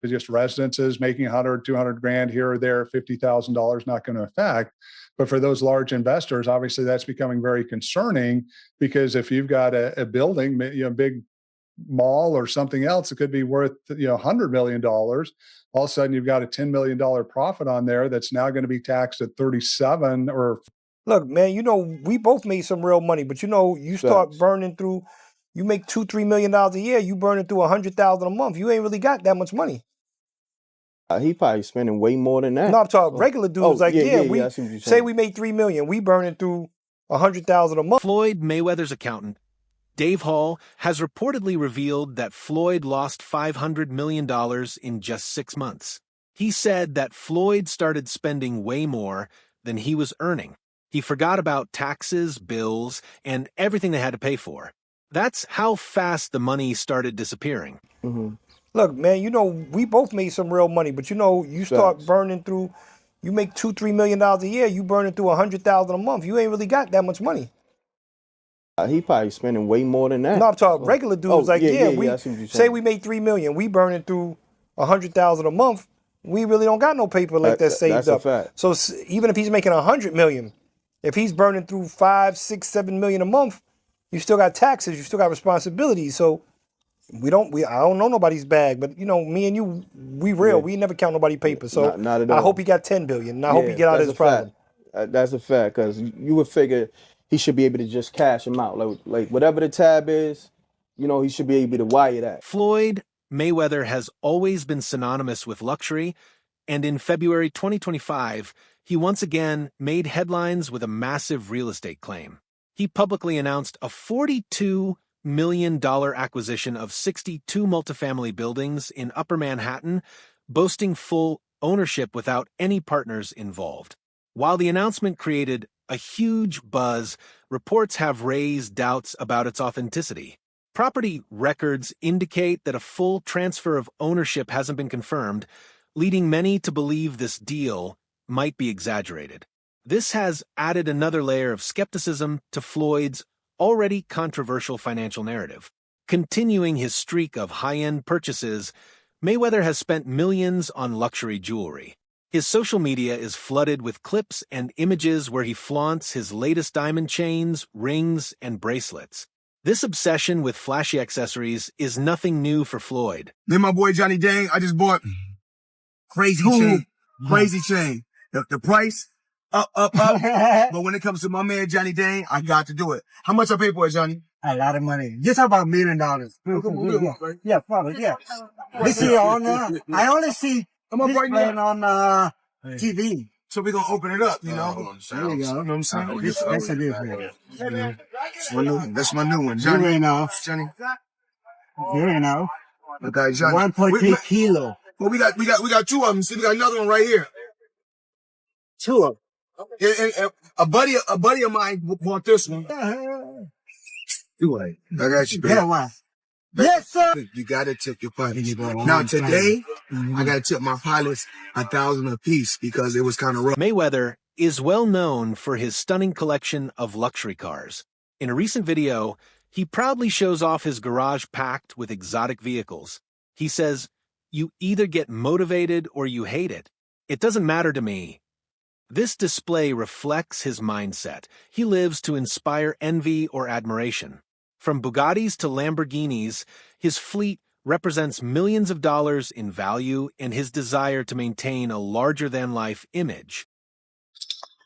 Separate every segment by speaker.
Speaker 1: just residences making 100, 200 grand here or there, $50,000 not going to affect. But for those large investors, obviously that's becoming very concerning, because if you've got a building, big mall or something else, it could be worth, $100 million. All of a sudden you've got a $10 million profit on there that's now going to be taxed at 37 or.
Speaker 2: Look, man, we both made some real money, but you start burning through, you make $2-3 million a year, you burning through $100,000 a month. You ain't really got that much money.
Speaker 3: He probably spending way more than that.
Speaker 2: No, I'm talking regular dudes.
Speaker 3: I see what you're
Speaker 2: say we made $3 million, we burning through $100,000 a month.
Speaker 4: Floyd Mayweather's accountant, Dave Hall, has reportedly revealed that Floyd lost $500 million in just 6 months. He said that Floyd started spending way more than he was earning. He forgot about taxes, bills, and everything they had to pay for. That's how fast the money started disappearing.
Speaker 3: Mm-hmm.
Speaker 2: Look, man, we both made some real money, but you start burning through, you make $2-3 million a year, you burning through $100,000 a month. You ain't really got that much money.
Speaker 3: He probably spending way more than that.
Speaker 2: No, I'm talking regular dudes.
Speaker 3: I see what you're
Speaker 2: say
Speaker 3: saying.
Speaker 2: we made $3 million, we burning through $100,000 a month. We really don't got no paper like that saved
Speaker 3: that's
Speaker 2: up.
Speaker 3: A fact.
Speaker 2: So even if he's making $100 million, if he's burning through $5, $6, $7 million a month, you still got taxes, you still got responsibilities. So I don't know nobody's bag, but me and you, we real. Yeah. We never count nobody's paper. So
Speaker 3: not at all.
Speaker 2: I hope he got $10 billion. And I hope he get out of his problem.
Speaker 3: That's a fact, because you would figure he should be able to just cash him out. Like whatever the tab is, he should be able to wire that.
Speaker 4: Floyd Mayweather has always been synonymous with luxury, and in February 2025, he once again made headlines with a massive real estate claim. He publicly announced a $42 million acquisition of 62 multifamily buildings in Upper Manhattan, boasting full ownership without any partners involved. While the announcement created a huge buzz, reports have raised doubts about its authenticity. Property records indicate that a full transfer of ownership hasn't been confirmed, leading many to believe this deal might be exaggerated. This has added another layer of skepticism to Floyd's already controversial financial narrative. Continuing his streak of high-end purchases, Mayweather has spent millions on luxury jewelry. His social media is flooded with clips and images where he flaunts his latest diamond chains, rings, and bracelets. This obsession with flashy accessories is nothing new for Floyd.
Speaker 5: Then my boy Johnny Dang, I just bought crazy chain. The price, up. But when it comes to my man Johnny Dang, I got to do it. How much I pay for it, Johnny?
Speaker 6: A lot of money. Just about $1 million. Yeah, probably, yeah. We see I only see this playing on TV.
Speaker 5: So we're going to open it up, There you go. You know what I'm saying?
Speaker 6: That's a different.
Speaker 5: That's my new one, Johnny.
Speaker 6: You ain't know.
Speaker 5: Johnny.
Speaker 6: You ain't know.
Speaker 5: Okay, Johnny.
Speaker 6: 1.3 kilo.
Speaker 5: Well, we got two of them. See, we got another one right here.
Speaker 6: Two of them.
Speaker 5: And a buddy of mine bought this one. Do it. I got you,
Speaker 6: Get one. Yes, sir.
Speaker 5: You gotta tip your pilots. Now today, I gotta tip my pilots $1,000 a piece because it was kind of rough.
Speaker 4: Mayweather is well known for his stunning collection of luxury cars. In a recent video, he proudly shows off his garage packed with exotic vehicles. He says, "You either get motivated or you hate it. It doesn't matter to me." This display reflects his mindset. He lives to inspire envy or admiration. From Bugattis to Lamborghinis, his fleet represents millions of dollars in value and his desire to maintain a larger-than-life image.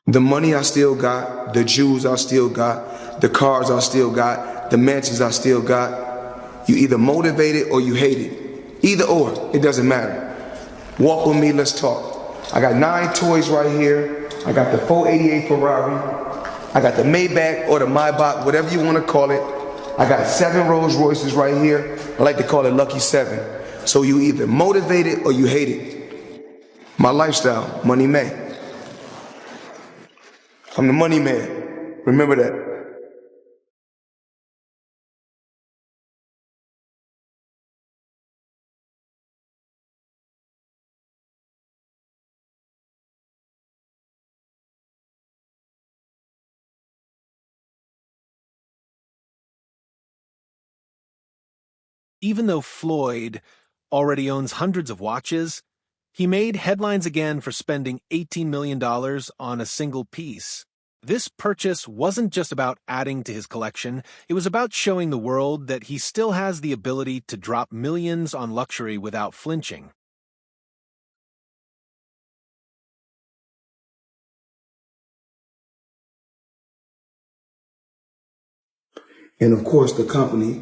Speaker 7: The money I still got, the jewels I still got, the cars I still got, the mansions I still got. You either motivate it or you hate it. Either or, it doesn't matter. Walk with me, let's talk. I got 9 toys right here. I got the 488 Ferrari. I got the Maybach or the Maybach, whatever you want to call it. I got 7 Rolls Royces right here. I like to call it Lucky 7. So you either motivate it or you hate it. My lifestyle, Money Man. I'm the money man. Remember that.
Speaker 4: Even though Floyd already owns hundreds of watches. He made headlines again for spending $18 million on a single piece. This purchase wasn't just about adding to his collection, it was about showing the world that he still has the ability to drop millions on luxury without flinching.
Speaker 7: And of course, the company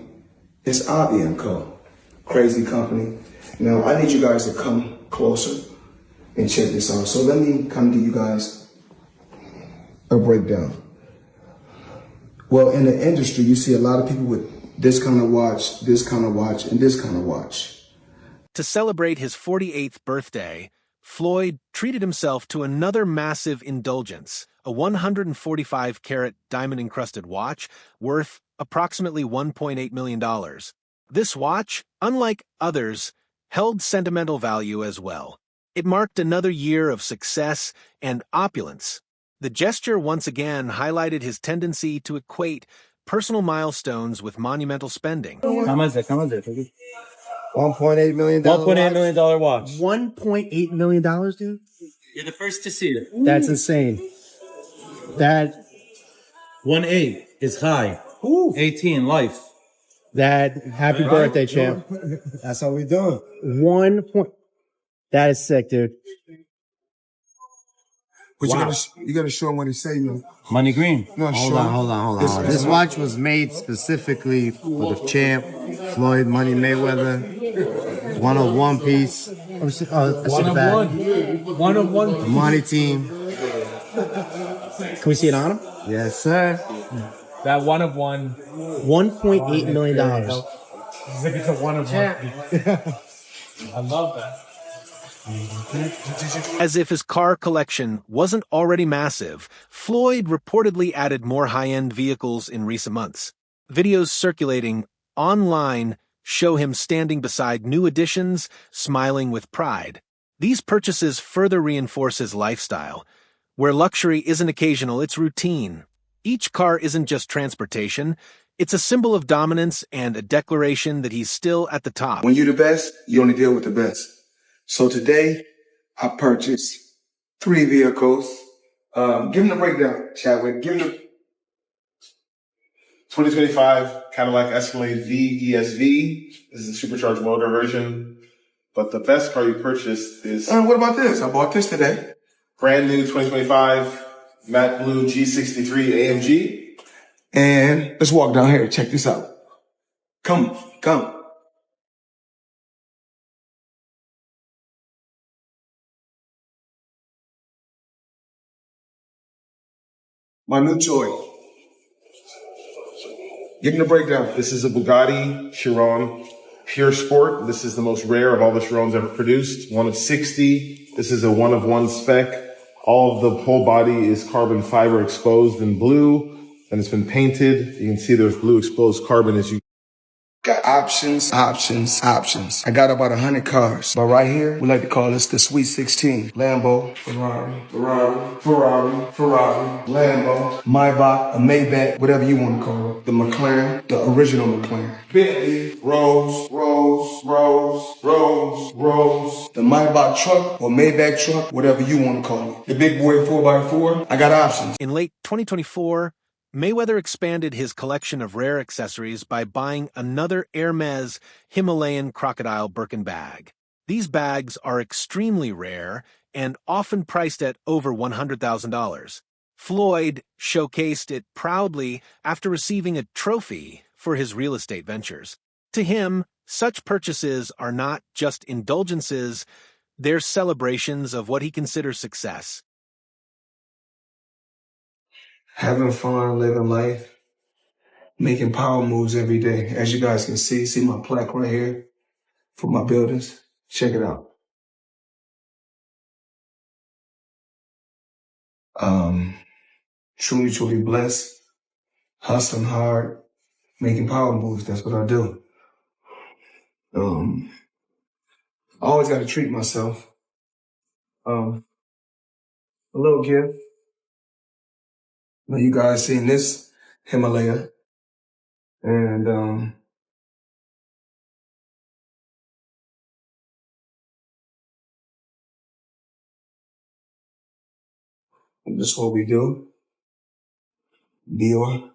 Speaker 7: is Avi & Co. Crazy company. Now, I need you guys to come closer and check this out. So let me come to you guys a breakdown. Well, in the industry, you see a lot of people with this kind of watch, this kind of watch, and this kind of watch.
Speaker 4: To celebrate his 48th birthday, Floyd treated himself to another massive indulgence, a 145-carat diamond-encrusted watch worth approximately $1.8 million. This watch, unlike others, held sentimental value as well. It marked another year of success and opulence. The gesture once again highlighted his tendency to equate personal milestones with monumental spending.
Speaker 6: How much is it?
Speaker 8: $1.8 million.
Speaker 6: $1.8 million watch.
Speaker 8: $1.8 million, dude?
Speaker 6: You're the first to see it.
Speaker 8: That's insane. That
Speaker 6: 1.8 is high. 18 life.
Speaker 8: happy birthday, champ. That's how we doing. 1 point. That is sick, dude.
Speaker 5: But you gotta show him what he say, man.
Speaker 6: Money green.
Speaker 5: No,
Speaker 8: Hold on. This watch was made specifically for the champ, Floyd Money Mayweather. 101 piece. Oh, that's in the back.
Speaker 6: One of one.
Speaker 8: The money team.
Speaker 2: Can we see it on him?
Speaker 8: Yes, sir.
Speaker 6: That one of one.
Speaker 8: $1.8 million.
Speaker 6: It's a one of one. I love that.
Speaker 4: As if his car collection wasn't already massive, Floyd reportedly added more high-end vehicles in recent months. Videos circulating online show him standing beside new additions, smiling with pride. These purchases further reinforce his lifestyle. Where luxury isn't occasional, it's routine. Each car isn't just transportation, it's a symbol of dominance and a declaration that he's still at the top.
Speaker 7: When you're the best, you only deal with the best. So today, I purchased 3 vehicles. Give them the breakdown, Chadwick. Give them the
Speaker 9: 2025 Cadillac Escalade V ESV. This is a supercharged motor version. But the best car you purchased is...
Speaker 7: what about this? I bought this today.
Speaker 9: Brand new 2025 matte blue G63 AMG.
Speaker 7: And let's walk down here. Check this out. Come. My new toy. Give me the breakdown.
Speaker 9: This is a Bugatti Chiron Pure Sport. This is the most rare of all the Chirons ever produced. One of 60. This is a one of one spec. All of the whole body is carbon fiber exposed in blue, and it's been painted. You can see there's blue exposed carbon as you
Speaker 7: Got options. I got about 100 cars. But right here, we like to call this the Sweet 16. Lambo, Ferrari, Lambo, Maybach, a Maybach, whatever you want to call it. The McLaren, the original McLaren. Bentley, Rolls. The Maybach truck or Maybach truck, whatever you want to call it. The big boy 4x4, I got options.
Speaker 4: In late 2024, Mayweather expanded his collection of rare accessories by buying another Hermes Himalayan crocodile Birkin bag. These bags are extremely rare and often priced at over $100,000. Floyd showcased it proudly after receiving a trophy for his real estate ventures. To him, such purchases are not just indulgences, they're celebrations of what he considers success.
Speaker 7: Having fun, living life, making power moves every day. As you guys can see my plaque right here for my buildings. Check it out. Truly blessed, hustling hard, making power moves. That's what I do. I always got to treat myself. A little gift. Now you guys seen this Himalaya, and
Speaker 5: This is what we do. Dior.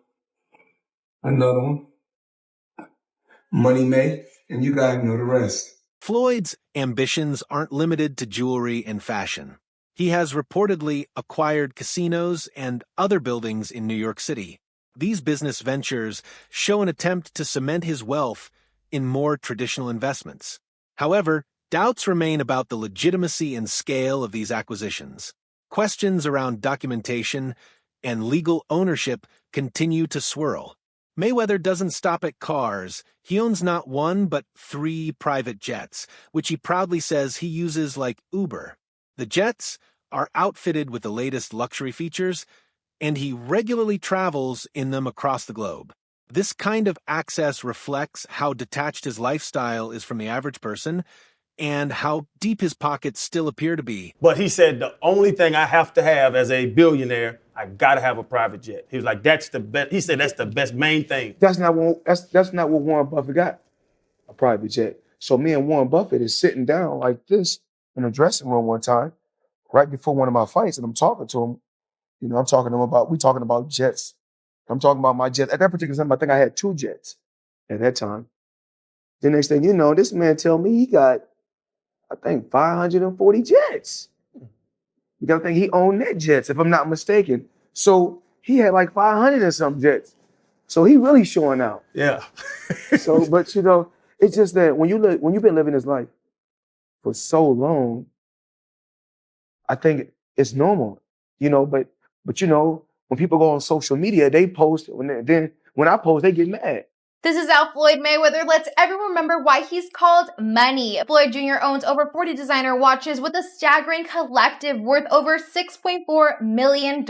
Speaker 5: Another one. Money made. And you guys know the rest.
Speaker 4: Floyd's ambitions aren't limited to jewelry and fashion. He has reportedly acquired casinos and other buildings in New York City. These business ventures show an attempt to cement his wealth in more traditional investments. However, doubts remain about the legitimacy and scale of these acquisitions. Questions around documentation and legal ownership continue to swirl. Mayweather doesn't stop at cars. He owns not one but 3 private jets, which he proudly says he uses like Uber. The jets are outfitted with the latest luxury features, and he regularly travels in them across the globe. This kind of access reflects how detached his lifestyle is from the average person and how deep his pockets still appear to be.
Speaker 3: But he said the only thing I have to have as a billionaire, I gotta have a private jet. He was like, that's the best. He said that's the best main thing.
Speaker 7: That's not what Warren Buffett got, a private jet. So me and Warren Buffett is sitting down like this in a dressing room one time, right before one of my fights, and I'm talking to him. You know, I'm talking to him we talking about jets. I'm talking about my jet. At that particular time, I think I had 2 jets at that time. The next thing you know, this man tell me he got, I think, 540 jets. You gotta think he owned net jets, if I'm not mistaken. So he had like 500 and some jets. So he really showing out.
Speaker 3: Yeah.
Speaker 7: So, but you know, it's just that when you've been living this life for so long, I think it's normal, you know. But you know, when people go on social media, they post. When I post, they get mad.
Speaker 10: This is how Floyd Mayweather lets everyone remember why he's called money. Floyd Jr. owns over 40 designer watches with a staggering collective worth over $6.4 million.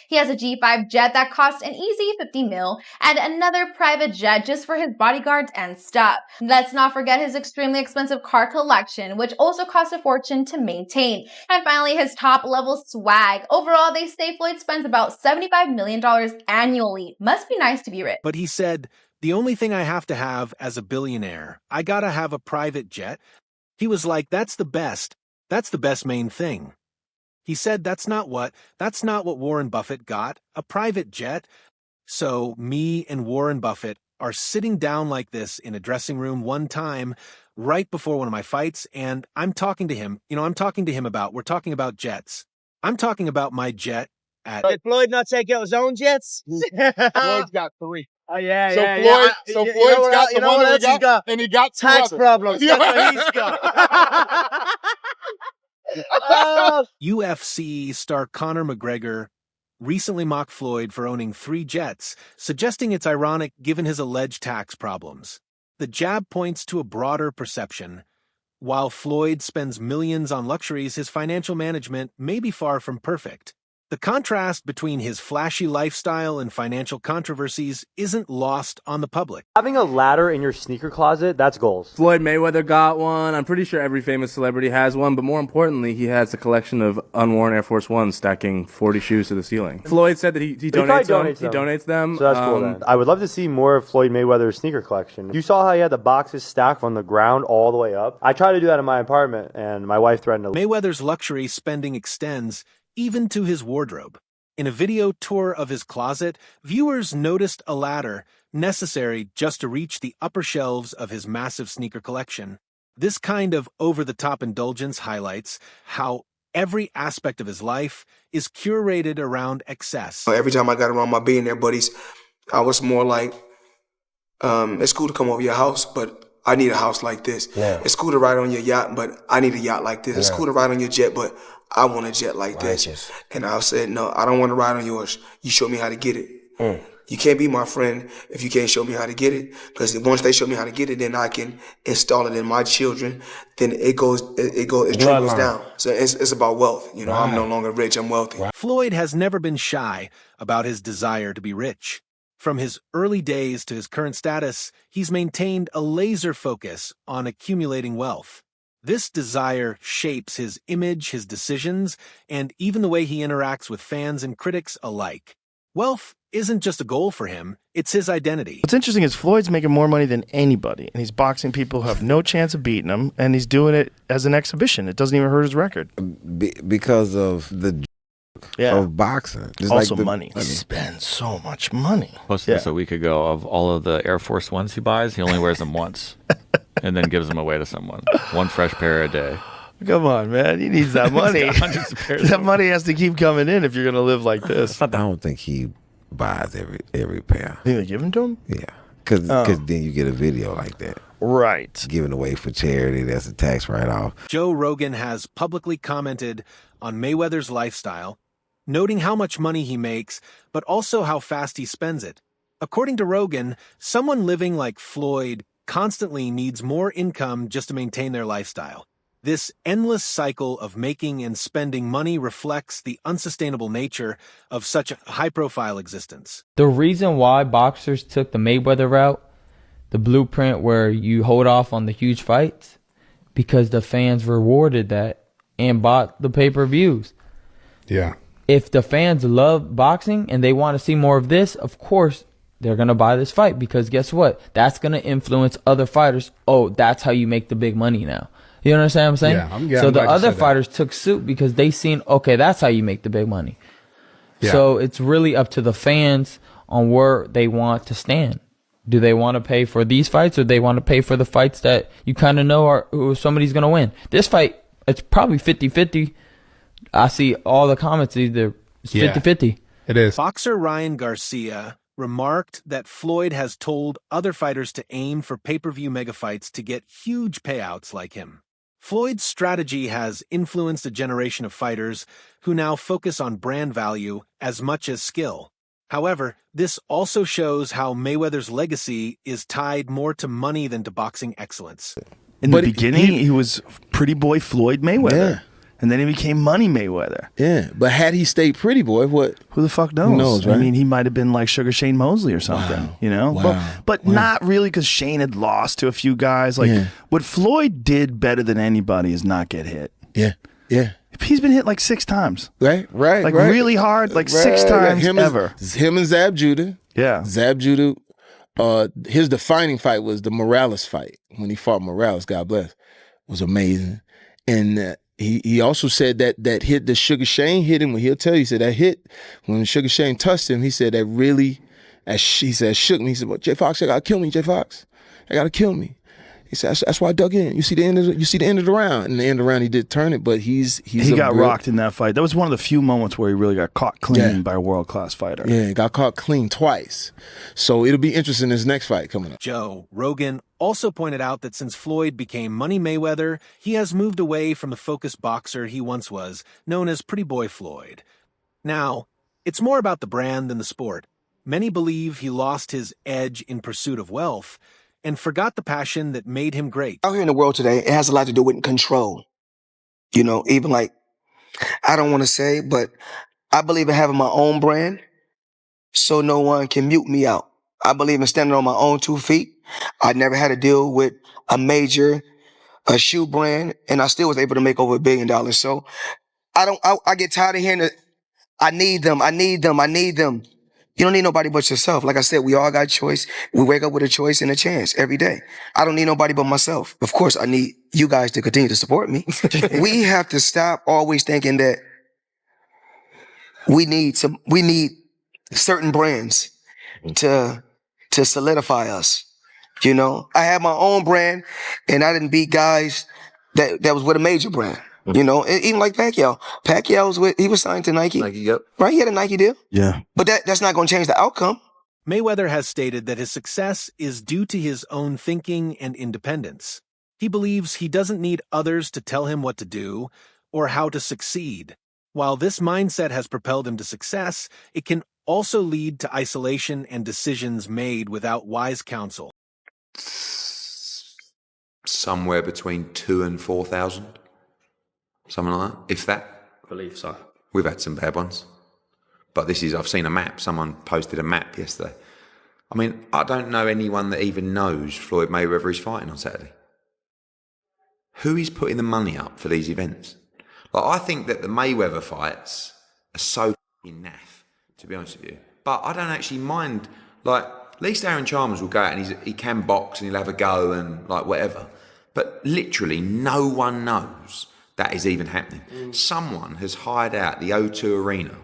Speaker 10: He has a G5 jet that costs an easy $50 million and another private jet just for his bodyguards and stuff. Let's not forget his extremely expensive car collection, which also costs a fortune to maintain. And finally, his top level swag. Overall, they say Floyd spends about $75 million annually. Must be nice to be rich.
Speaker 4: But he said, the only thing I have to have as a billionaire, I gotta have a private jet. He was like, that's the best main thing. He said that's not what Warren Buffett got, a private jet. So me and Warren Buffett are sitting down like this in a dressing room one time right before one of my fights, and I'm talking to him. We're talking about jets. I'm talking about my jet at...
Speaker 11: Did Floyd not take out his own jets?
Speaker 12: Floyd's got 3.
Speaker 11: Oh, yeah,
Speaker 12: So
Speaker 11: yeah,
Speaker 12: Floyd,
Speaker 11: yeah.
Speaker 12: so Floyd's got the one that he got, and he got 2
Speaker 11: tax
Speaker 12: others.
Speaker 11: problems. That's what he's got.
Speaker 4: UFC star Conor McGregor recently mocked Floyd for owning 3 jets, suggesting it's ironic given his alleged tax problems. The jab points to a broader perception. While Floyd spends millions on luxuries, his financial management may be far from perfect. The contrast between his flashy lifestyle and financial controversies isn't lost on the public.
Speaker 13: Having a ladder in your sneaker closet, that's goals.
Speaker 14: Floyd Mayweather got one. I'm pretty sure every famous celebrity has one, but more importantly, he has a collection of unworn Air Force Ones stacking 40 shoes to the ceiling. Floyd said that he donates them. He donates them.
Speaker 13: So that's cool then. I would love to see more of Floyd Mayweather's sneaker collection. You saw how he had the boxes stacked from the ground all the way up? I tried to do that in my apartment, and my wife threatened to...
Speaker 4: Mayweather's luxury spending extends even to his wardrobe. In a video tour of his closet, viewers noticed a ladder necessary just to reach the upper shelves of his massive sneaker collection. This kind of over-the-top indulgence highlights how every aspect of his life is curated around excess.
Speaker 7: Every time I got around my billionaire buddies, I was more like, it's cool to come over your house, but I need a house like this. Yeah. It's cool to ride on your yacht, but I need a yacht like this. Yeah. It's cool to ride on your jet, but I want a jet like this. And I said, no, I don't want to ride on yours. You show me how to get it. You can't be my friend if you can't show me how to get it. Because once they show me how to get it, then I can install it in my children. Then it trickles down. So it's about wealth. You know, I'm no longer rich, I'm wealthy.
Speaker 4: Floyd has never been shy about his desire to be rich. From his early days to his current status, he's maintained a laser focus on accumulating wealth. This desire shapes his image, his decisions, and even the way he interacts with fans and critics alike. Wealth isn't just a goal for him, it's his identity.
Speaker 15: What's interesting is Floyd's making more money than anybody, and he's boxing people who have no chance of beating him, and he's doing it as an exhibition. It doesn't even hurt his record.
Speaker 16: Because of the of boxing. Just
Speaker 15: Also
Speaker 16: like
Speaker 15: money. He spends so much money.
Speaker 17: Posted this a week ago of all of the Air Force Ones he buys. He only wears them once and then gives them away to someone. One fresh pair a day.
Speaker 15: Come on, man. He needs that money.
Speaker 17: Hundreds of pairs.
Speaker 15: That money has to keep coming in if you're going to live like this.
Speaker 16: I don't think he buys every pair.
Speaker 15: Think they give them to him?
Speaker 16: Yeah. Because then you get a video like that.
Speaker 15: Right.
Speaker 16: Giving away for charity, that's a tax write-off.
Speaker 4: Joe Rogan has publicly commented on Mayweather's lifestyle, noting how much money he makes, but also how fast he spends it. According to Rogan, someone living like Floyd constantly needs more income just to maintain their lifestyle. This endless cycle of making and spending money reflects the unsustainable nature of such a high-profile existence.
Speaker 18: The reason why boxers took the Mayweather route, the blueprint where you hold off on the huge fights, because the fans rewarded that and bought the pay-per-views.
Speaker 19: Yeah.
Speaker 18: If the fans love boxing and they want to see more of this, of course, they're going to buy this fight because guess what? That's going to influence other fighters. Oh, that's how you make the big money now. You understand what I'm saying?
Speaker 19: Yeah,
Speaker 18: so the other fighters took suit because they seen, okay, that's how you make the big money. Yeah. So it's really up to the fans on where they want to stand. Do they want to pay for these fights or they want to pay for the fights that you kind of know are who somebody's going to win? This fight, it's probably 50-50. I see all the comments either it's 50-50.
Speaker 19: It is.
Speaker 4: Boxer Ryan Garcia remarked that Floyd has told other fighters to aim for pay-per-view mega fights to get huge payouts like him. Floyd's strategy has influenced a generation of fighters who now focus on brand value as much as skill. However, this also shows how Mayweather's legacy is tied more to money than to boxing excellence.
Speaker 15: In the beginning, he was pretty boy Floyd Mayweather.
Speaker 3: Yeah.
Speaker 15: And then he became Money Mayweather.
Speaker 3: Yeah, but had he stayed pretty boy, what?
Speaker 15: Who the fuck knows?
Speaker 3: Who knows, right?
Speaker 15: I mean, he might have been like Sugar Shane Mosley or something, you know? But not really because Shane had lost to a few guys. Like, what Floyd did better than anybody is not get hit.
Speaker 3: Yeah, yeah.
Speaker 15: He's been hit like 6 times.
Speaker 3: Right.
Speaker 15: Like really hard, like 6 times
Speaker 3: him
Speaker 15: ever.
Speaker 3: Him and Zab Judah.
Speaker 15: Yeah.
Speaker 3: Zab Judah, his defining fight was the Morales fight. When he fought Morales, God bless, was amazing. And he also said that hit, the Sugar Shane hit him, when he'll tell you, he said that hit, when Sugar Shane touched him, he said that really, he said, shook me. He said, well, J Fox, I gotta kill me, J Fox. I gotta kill me. He said, that's why I dug in. You see the end of the round. And the end of the round, he did turn it, but he
Speaker 15: got rocked in that fight. That was one of the few moments where he really got caught clean by a world-class fighter.
Speaker 3: Yeah, got caught clean twice. So it'll be interesting, this next fight coming up.
Speaker 4: Joe Rogan also pointed out that since Floyd became Money Mayweather, he has moved away from the focused boxer he once was, known as Pretty Boy Floyd. Now, it's more about the brand than the sport. Many believe he lost his edge in pursuit of wealth and forgot the passion that made him great.
Speaker 20: Out here in the world today, it has a lot to do with control. You know, even like, I don't want to say, but I believe in having my own brand so no one can mute me out. I believe in standing on my own 2 feet. I never had to deal with a shoe brand, and I still was able to make over $1 billion. So I get tired of hearing that I need them. You don't need nobody but yourself. Like I said, we all got a choice. We wake up with a choice and a chance every day. I don't need nobody but myself. Of course, I need you guys to continue to support me. We have to stop always thinking that we need certain brands to solidify us. You know, I have my own brand, and I didn't beat guys that was with a major brand. You know, even like Pacquiao. He was signed to Nike. Nike, yep. Right? He had a Nike deal.
Speaker 15: Yeah.
Speaker 20: But that's not going to change the outcome.
Speaker 4: Mayweather has stated that his success is due to his own thinking and independence. He believes he doesn't need others to tell him what to do or how to succeed. While this mindset has propelled him to success, it can also lead to isolation and decisions made without wise counsel.
Speaker 21: Somewhere between 2,000 and 4,000. Something like that, if that.
Speaker 17: I believe so.
Speaker 21: We've had some bad ones. But I've seen a map. Someone posted a map yesterday. I mean, I don't know anyone that even knows Floyd Mayweather is fighting on Saturday. Who is putting the money up for these events? Like, I think that the Mayweather fights are so f***ing naff, to be honest with you. But I don't actually mind, like, at least Aaron Chalmers will go out and he can box and he'll have a go and, like, whatever. But literally no one knows that is even happening. Someone has hired out the O2 Arena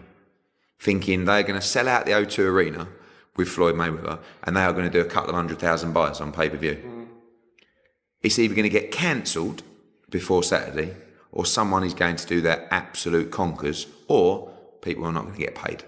Speaker 21: thinking they're going to sell out the O2 Arena with Floyd Mayweather and they are going to do a couple of 100,000 buys on pay-per-view. It's either going to get cancelled before Saturday, or someone is going to do their absolute conkers, or people are not going to get paid.